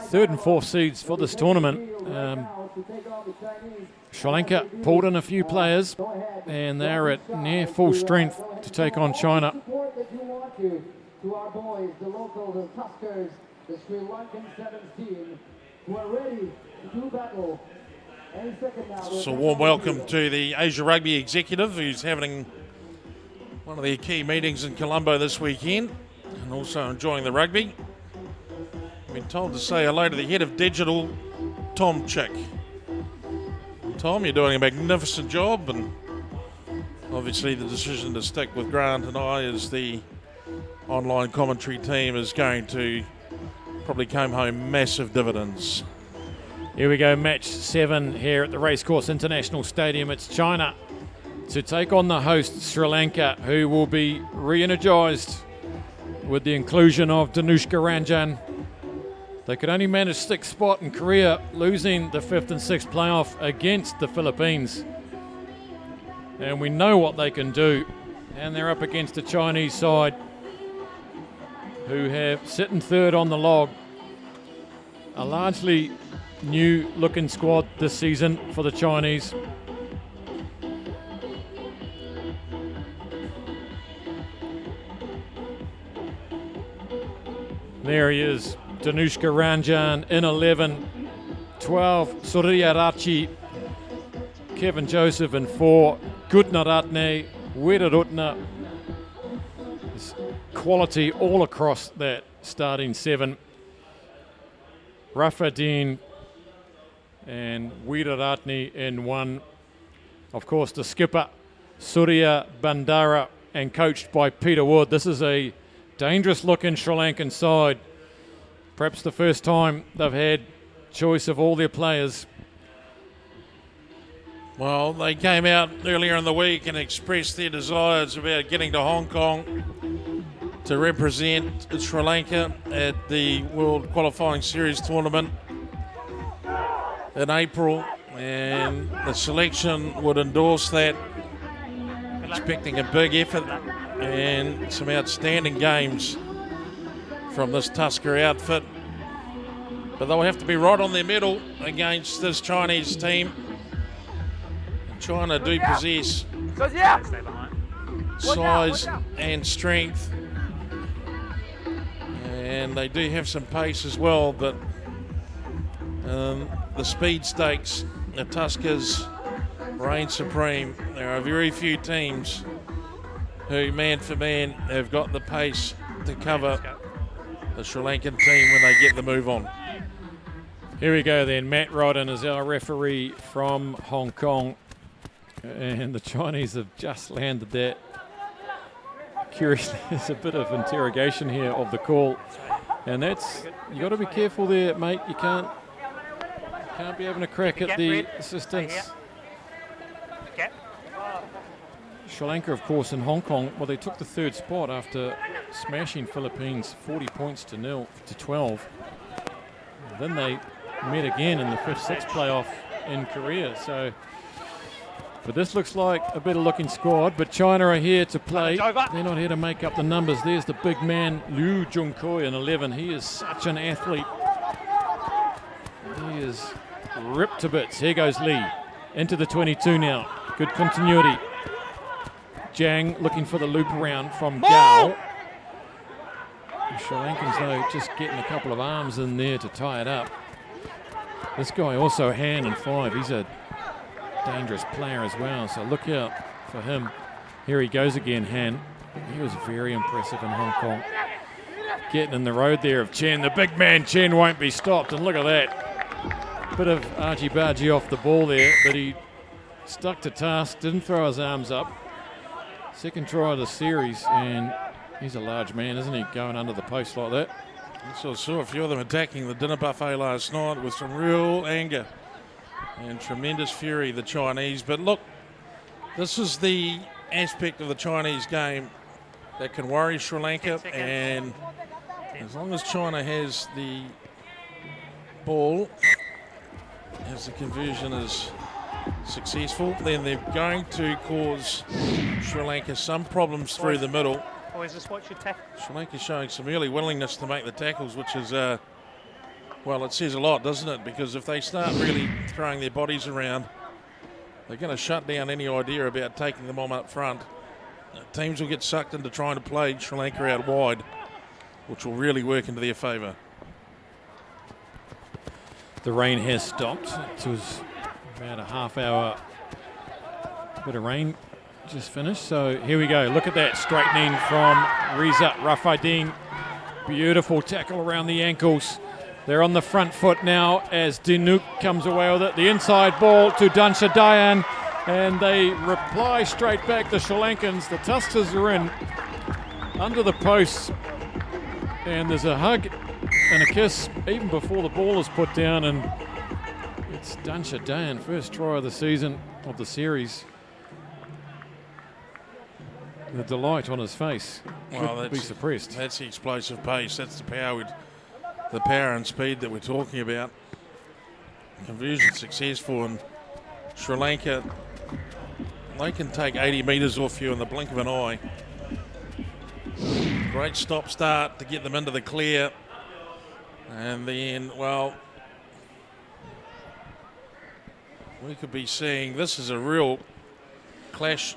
third and fourth seeds for this tournament. Sri Lanka pulled in a few players, and they're at near full strength to take on China. To our boys, the locals, the Tuskers, the Sri Lankan 17, who are ready to do battle. Any second now. So a warm welcome to the Asia Rugby executive, who's having one of their key meetings in Colombo this weekend and also enjoying the rugby. I've been told to say hello to the head of digital, Tom Chick. Tom, you're doing a magnificent job, and obviously the decision to stick with Grant and I as the online commentary team is going to probably come home massive dividends. Here we go, match 7 here at the Racecourse International Stadium. It's China to take on the host Sri Lanka, who will be re-energised with the inclusion of Danushka Ranjan. They could only manage 6th spot in Korea, losing the 5th and 6th playoff against the Philippines. And we know what they can do. And they're up against the Chinese side, who have sitting third on the log. A largely new looking squad this season for the Chinese. There he is, Danushka Ranjan in 11, 12 Surya Rachi, Kevin Joseph in 4, Gudnaratne, Wedarutna. Quality all across that starting 7. Rafadine and Weeraratne in 1. Of course, the skipper, Surya Bandara, and coached by Peter Wood. This is a dangerous-looking Sri Lankan side. Perhaps the first time they've had choice of all their players. Well, they came out earlier in the week and expressed their desires about getting to Hong Kong to represent Sri Lanka at the World Qualifying Series tournament in April, and the selection would endorse that, expecting a big effort and some outstanding games from this Tusker outfit. But they'll have to be right on their mettle against this Chinese team. China do possess size and strength, and they do have some pace as well, but the speed stakes, the Tuskers reign supreme. There are very few teams who, man for man, have got the pace to cover the Sri Lankan team when they get the move on. Here we go then. Matt Rodden is our referee from Hong Kong, and the Chinese have just landed that. Curiously, there's a bit of interrogation here of the call, and that's, you got to be careful there, mate. You can't be having a crack at the assistants. Sri Lanka, of course, in Hong Kong, well, they took the 3rd spot after smashing Philippines 40 points to 12. Then they met again in the 5th, 6th playoff in Korea. So, but this looks like a better looking squad, but China are here to play. They're not here to make up the numbers. There's the big man, Liu Junkoi in 11. He is such an athlete. He is ripped to bits. Here goes Lee into the 22 now. Good continuity. Jang looking for the loop around from Gao. The Sri Lankans, though, just getting a couple of arms in there to tie it up. This guy also Han in 5. He's a dangerous player as well, so look out for him. Here he goes again, Han. He was very impressive in Hong Kong. Getting in the road there of Chen. The big man Chen won't be stopped, and look at that. Bit of argy-bargy off the ball there, but he stuck to task, didn't throw his arms up. Second try of the series, and he's a large man, isn't he, going under the post like that? So I saw a few of them attacking the dinner buffet last night with some real anger and tremendous fury, the Chinese. But look, this is the aspect of the Chinese game that can worry Sri Lanka, and as long as China has the ball, as the conversion is successful, then they're going to cause Sri Lanka some problems through the middle. Sri Lanka showing some early willingness to make the tackles, which is Well, it says a lot, doesn't it? Because if they start really throwing their bodies around, they're going to shut down any idea about taking them on up front. Teams will get sucked into trying to play Sri Lanka out wide, which will really work into their favour. The rain has stopped. It was about a half-hour bit of rain just finished. So here we go. Look at that straightening from Riza Rafaideen. Beautiful tackle around the ankles. They're on the front foot now as Dinuk comes away with it. The inside ball to Dansha Dayan, and they reply straight back. The Sri Lankans, the Tuskers are in under the posts, and there's a hug and a kiss even before the ball is put down, and it's Dansha Dayan, first try of the season, of the series. The delight on his face could be suppressed. That's the explosive pace. That's the power and speed that we're talking about. Conversion successful, and Sri Lanka, they can take 80 metres off you in the blink of an eye. Great stop-start to get them into the clear. And then, well, we could be seeing, this is a real clash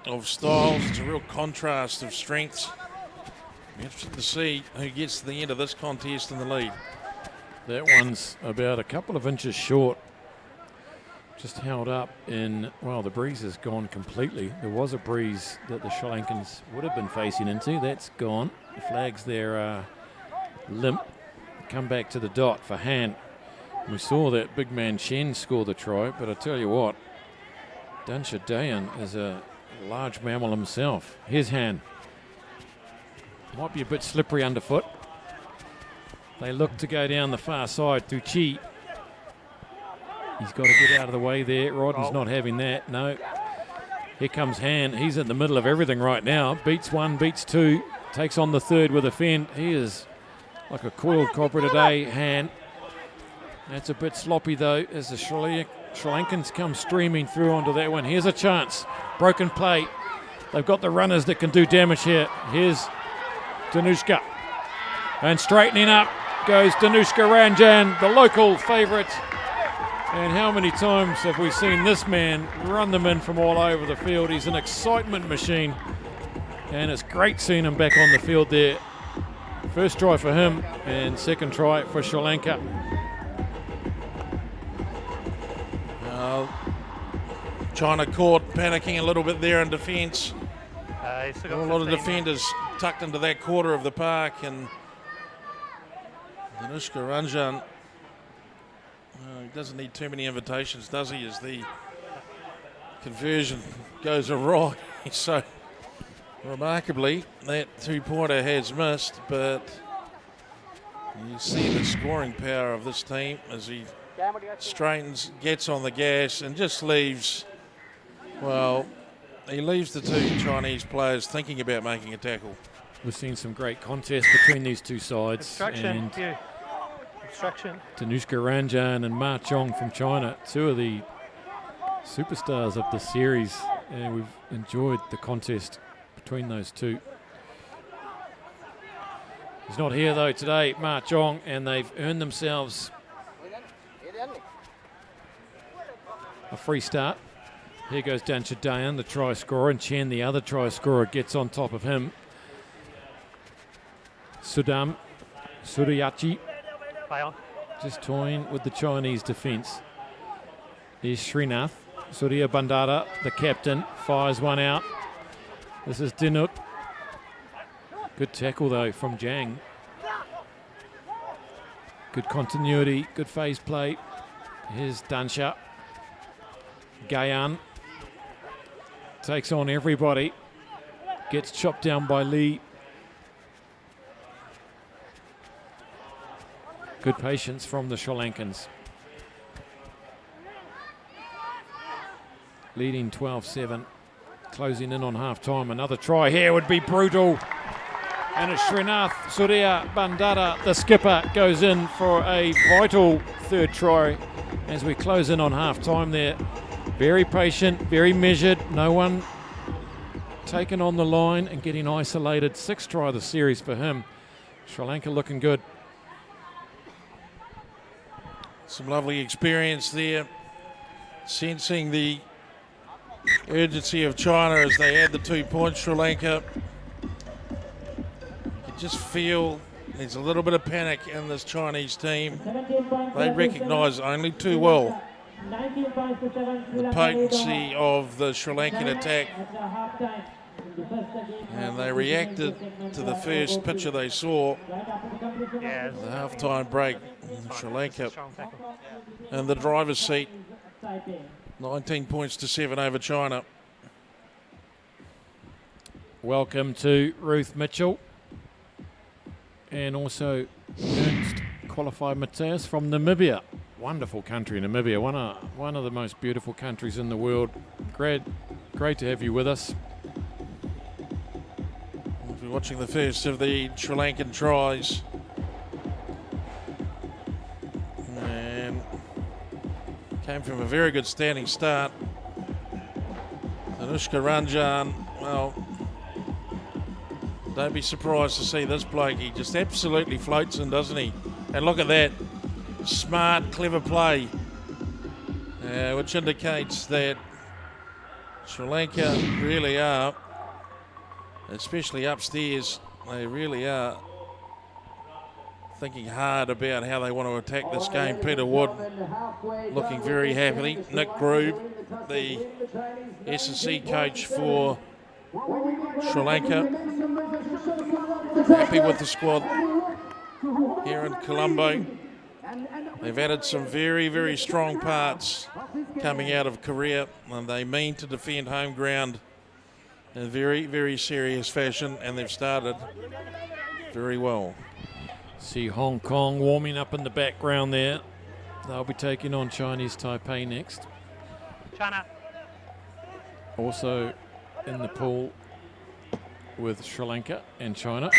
of styles. It's a real contrast of strengths. Interesting to see who gets to the end of this contest in the lead. That one's about a couple of inches short. Just held up in, well, the breeze has gone completely. There was a breeze that the Sri Lankans would have been facing into. That's gone. The flags there are limp. Come back to the dot for Han. We saw that big man Chen score the try, but I tell you what, Dansha Dayan is a large mammal himself. Here's Han. Might be a bit slippery underfoot. They look to go down the far side to Chi. He's got to get out of the way there. Rodden's not having that. No. Here comes Han. He's in the middle of everything right now. Beats one, beats two. Takes on the third with a fend. He is like a coiled cobra today, Han. That's a bit sloppy though as the Sri Lankans come streaming through onto that one. Here's a chance. Broken play. They've got the runners that can do damage here. Here's Danushka. And straightening up goes Danushka Ranjan, the local favourite. And how many times have we seen this man run them in from all over the field? He's an excitement machine. And it's great seeing him back on the field there. First try for him and second try for Sri Lanka. China caught panicking a little bit there in defence. A A lot of defenders tucked into that quarter of the park, and Danushka Ranjan doesn't need too many invitations, does he, as the conversion goes awry. So remarkably, that two-pointer has missed, but you see the scoring power of this team as he straightens, gets on the gas, and just leaves, well, he leaves the two Chinese players thinking about making a tackle. We've seen some great contests between these two sides. And Danushka Ranjan and Ma Chong from China, two of the superstars of the series, and we've enjoyed the contest between those two. He's not here though today, Ma Chong, and they've earned themselves a free start. Here goes Dansha Dayan, the try scorer, and Chen, the other try scorer, gets on top of him. Sudam Suryachi just toying with the Chinese defence. There's Srinath. Surya Bandara, the captain, fires one out. This is Dinuk. Good tackle though from Jang. Good continuity, good phase play. Here's Dansha. Gayan takes on everybody. Gets chopped down by Lee. Good patience from the Sri Lankans. Leading 12-7. Closing in on half-time. Another try here would be brutal. And it's Srinath Surya Bandara, the skipper, goes in for a vital third try as we close in on half-time there. Very patient, very measured. No one taken on the line and getting isolated. Sixth try of the series for him. Sri Lanka looking good. Some lovely experience there. Sensing the urgency of China as they add the 2 points, Sri Lanka. You can just feel there's a little bit of panic in this Chinese team. They recognise only too well the potency of the Sri Lankan attack, and they reacted to the first picture they saw, the half-time break. Sri Lanka in the driver's seat, 19 points to 7 over China. Welcome to Ruth Mitchell and also Ernst qualified Mateus from Namibia. Wonderful country, Namibia. One of the most beautiful countries in the world. Great to have you with us. We're watching the first of the Sri Lankan tries. And came from a very good standing start. Anushka Ranjan, well, don't be surprised to see this bloke. He just absolutely floats in, doesn't he? And look at that. Smart, clever play, which indicates that Sri Lanka really are, especially upstairs, they really are thinking hard about how they want to attack this game. Peter Wood looking very happy. Nick Groob, the S&C coach for Sri Lanka, happy with the squad here in Colombo. They've added some very, very strong parts coming out of Korea, and they mean to defend home ground in very, very serious fashion, and they've started very well. See Hong Kong warming up in the background there. They'll be taking on Chinese Taipei next. China. Also in the pool with Sri Lanka and China.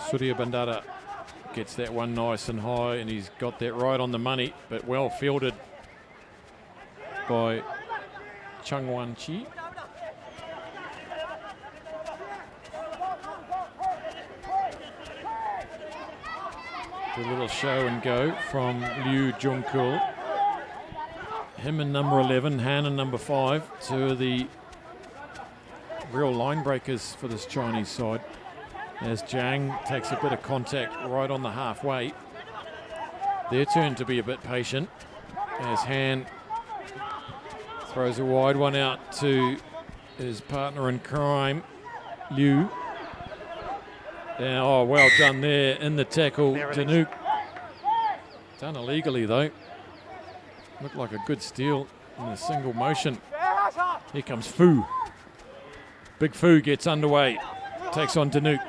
Surya Bandara gets that one nice and high, and he's got that right on the money, but well fielded by Chung Wan Chi. The little show and go from Liu Jungkul. Him and number 11, Han and number 5, two of the real line breakers for this Chinese side. As Zhang takes a bit of contact right on the halfway. Their turn to be a bit patient as Han throws a wide one out to his partner in crime, Liu. Oh, well done there in the tackle, Danuk. Done illegally though. Looked like a good steal in a single motion. Here comes Fu. Big Fu gets underway, takes on Danuk.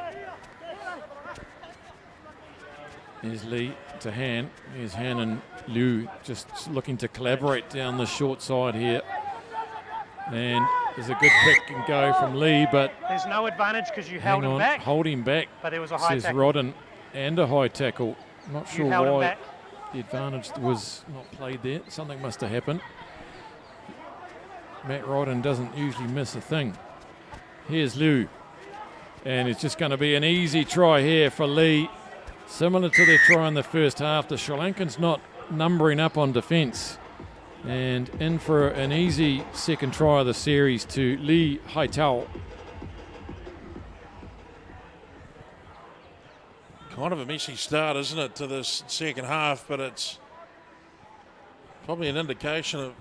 Here's Lee to Han. Here's Han and Liu just looking to collaborate down the short side here. And there's a good pick and go from Lee, but There's no advantage because you held him back. Hold him back, but there was a high says tackle. Rodden, and a high tackle. Not sure held him why back. the advantage was not played there. Something must have happened. Matt Rodden doesn't usually miss a thing. Here's Liu. And it's just going to be an easy try here for Lee. Similar to their try in the first half, the Sri Lankans not numbering up on defence. And in for an easy second try of the series to Lee Haitao. Kind of a messy start, isn't it, to this second half, but it's probably an indication of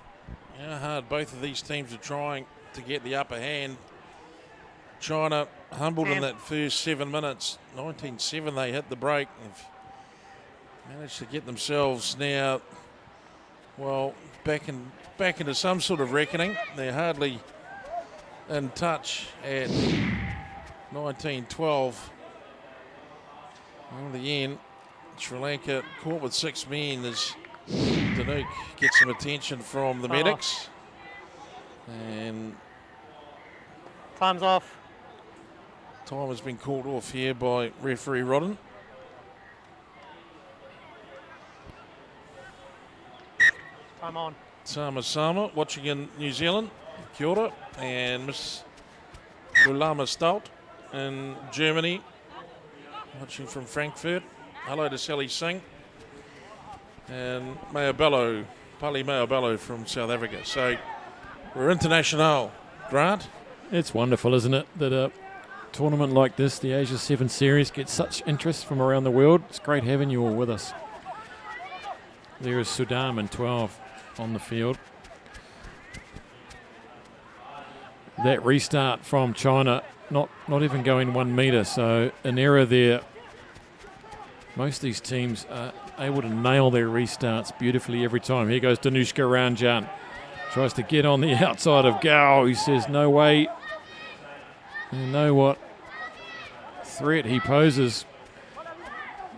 how hard both of these teams are trying to get the upper hand. China humbled in that first 7 minutes. 19-7 they hit the break. They've managed to get themselves now, well, back into some sort of reckoning. They're hardly in touch at 19-12. In the end, Sri Lanka caught with 6 men as Danuk gets some attention from the medics. And Time's off. time has been called off here by referee Rodden. Time on. Sama watching in New Zealand, kia ora, and Miss Ulama Stout in Germany, watching from Frankfurt. Hello to Sally Singh. and Mayabello, Pali Mayabello from South Africa. So we're international. Grant? It's wonderful, isn't it, that a tournament like this, the Asia 7 Series, gets such interest from around the world. It's great having you all with us. There is Sudam in 12 on the field. That restart from China, not even going 1 metre, so an error there. Most of these teams are able to nail their restarts beautifully every time. Here goes Danushka Ranjan. Tries to get on the outside of Gao. He says, no way. You know what threat he poses.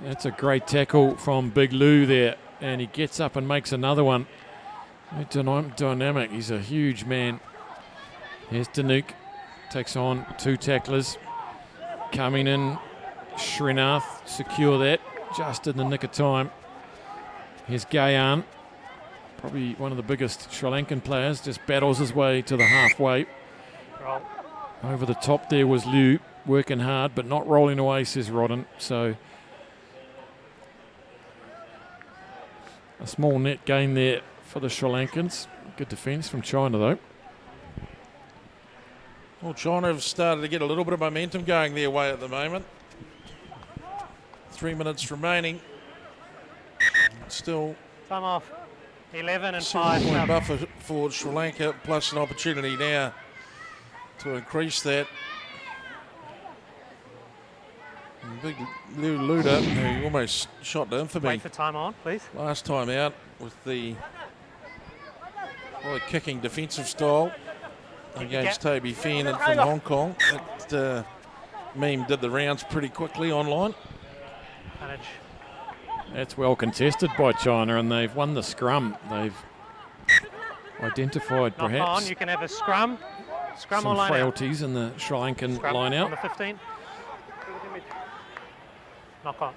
That's a great tackle from Big Lou there. And he gets up and makes another one. Dynamic. He's a huge man. Here's Danuk. Takes on 2 tacklers. Coming in, Srinath. Secure that just in the nick of time. Here's Gayan. Probably one of the biggest Sri Lankan players. Just battles his way to the halfway. Roll. Over the top there was Liu, working hard but not rolling away, says Rodden. So a small net gain there for the Sri Lankans. Good defence from China though. Well, China have started to get a little bit of momentum going their way at the moment. 3 minutes remaining. Still Time off. 11 and 7 point 5. buffer for Sri Lanka, plus an opportunity now to increase that. And big Liu Luda, who almost shot to infamy Wait for time on, please. last time out with the kicking defensive style against Toby Fenn from Hong Kong. That meme did the rounds pretty quickly online. Manage. That's well contested by China, and they've won the scrum. They've identified Knock on. perhaps You can have a scrum. Scrum or some line out. frailties in the Sri Lankan Scrum line on out. the 15. Knock on.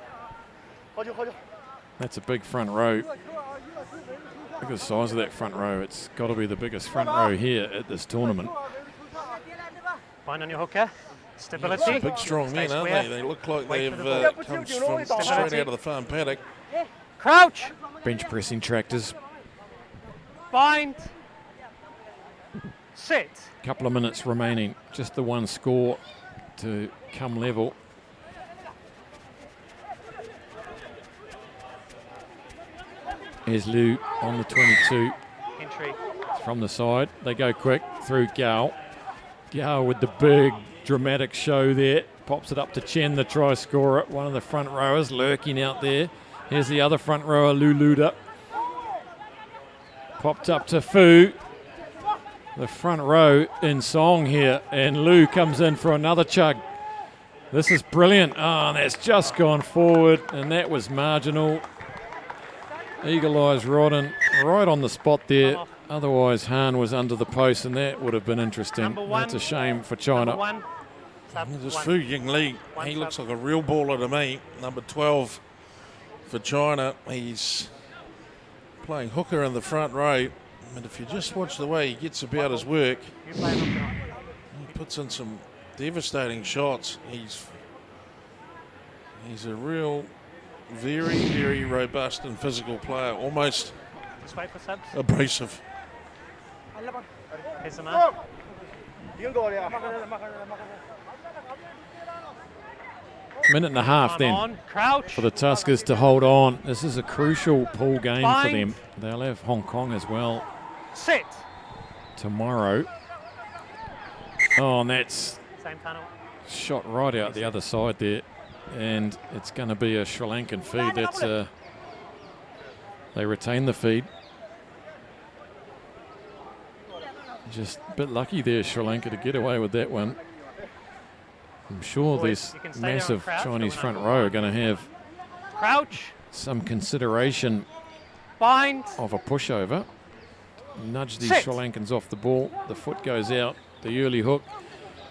That's a big front row. Look at the size of that front row. It's got to be the biggest front row here at this tournament. Bind on your hooker. Stability. Some big strong men, Stay aren't square. they? They look like Wait they've for the ball. come from straight out of the farm paddock. Crouch. Bench pressing tractors. Bind. Sit. Couple of minutes remaining. Just the one score to come level. Here's Liu on the 22. Entry. From the side. They go quick through Gao. Gao with the big dramatic show there. Pops it up to Chen, the try scorer. One of the front rowers lurking out there. Here's the other front rower, Lu Luda. Popped up to Fu. The front row in song here. And Lu comes in for another chug. This is brilliant. Oh, and that's just gone forward. And that was marginal. Eagle Eyes Rodden right on the spot there. Otherwise, Han was under the post, and that would have been interesting. Number 1. That's a shame for China. Number 1. Sub This 1. Fu Ying Li, he looks like a real baller to me. Number 12 for China. He's playing hooker in the front row. And if you just watch the way he gets about his work, You play hooker. he puts in some devastating shots. He's a real, very, very robust and physical player. Almost Just wait for subs. abrasive. Here's the man. Minute and a half Time then on. Crouch. for the Tuskers to hold on. This is a crucial pool game for Bind. them. They'll have Hong Kong as well Sit. tomorrow. Oh, and that's Same tunnel. shot right out the other side there. And it's going to be a Sri Lankan feed. That's they retain the feed. Just a bit lucky there, Sri Lanka, to get away with that one. I'm sure Boys, this you can stay there and massive crouch, Chinese but we're front not- row are going to have Crouch. some consideration Bind. of a pushover. Nudge these Sit. Sri Lankans off the ball. The foot goes out, the early hook.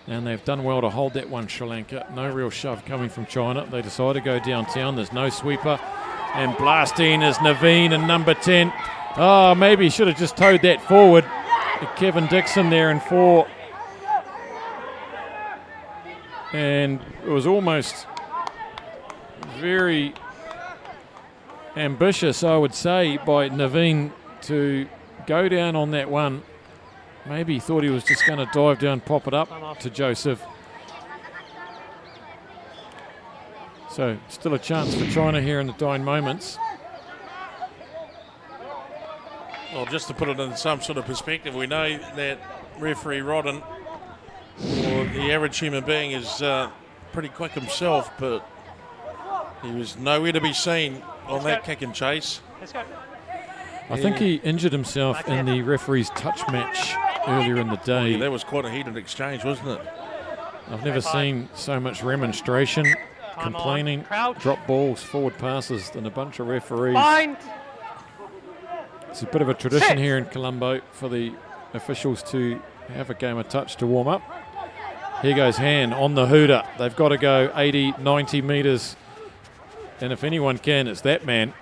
And they've done well to hold that one, Sri Lanka. No real shove coming from China. They decide to go downtown. There's no sweeper. And blasting is Naveen and number 10. Oh, maybe he should have just towed that forward. Kevin Dixon there in 4. And it was almost very ambitious, I would say, by Naveen to go down on that one. Maybe he thought he was just going to dive down, pop it up to Joseph. So still a chance for China here in the dying moments. Well, just to put it in some sort of perspective, we know that referee Rodden, or the average human being, is pretty quick himself, but he was nowhere to be seen on that kick and chase. Let's go. I think he injured himself in the referee's touch match earlier in the day. Yeah, that was quite a heated exchange, wasn't it? I've never seen so much remonstration, complaining, drop balls, forward passes than a bunch of referees. Bind. It's a bit of a tradition here in Colombo for the officials to have a game of touch to warm up. Here goes Han on the hooter. They've got to go 80, 90 metres. And if anyone can, it's that man.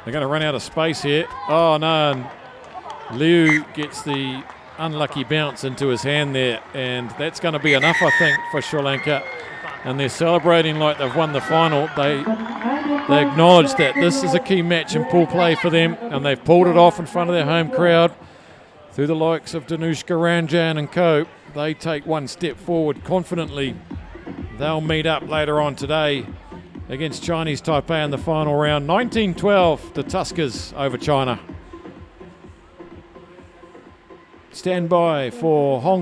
They're going to run out of space here. Oh, no. And Liu gets the unlucky bounce into his hand there. And that's going to be enough, I think, for Sri Lanka. And they're celebrating like they've won the final. They acknowledge that this is a key match in pool play for them. And they've pulled it off in front of their home crowd through the likes of Danushka Ranjan and co. They take one step forward confidently. They'll meet up later on today against Chinese Taipei in the final round. 19-12, the Tuskers over China. Stand by for Hong Kong.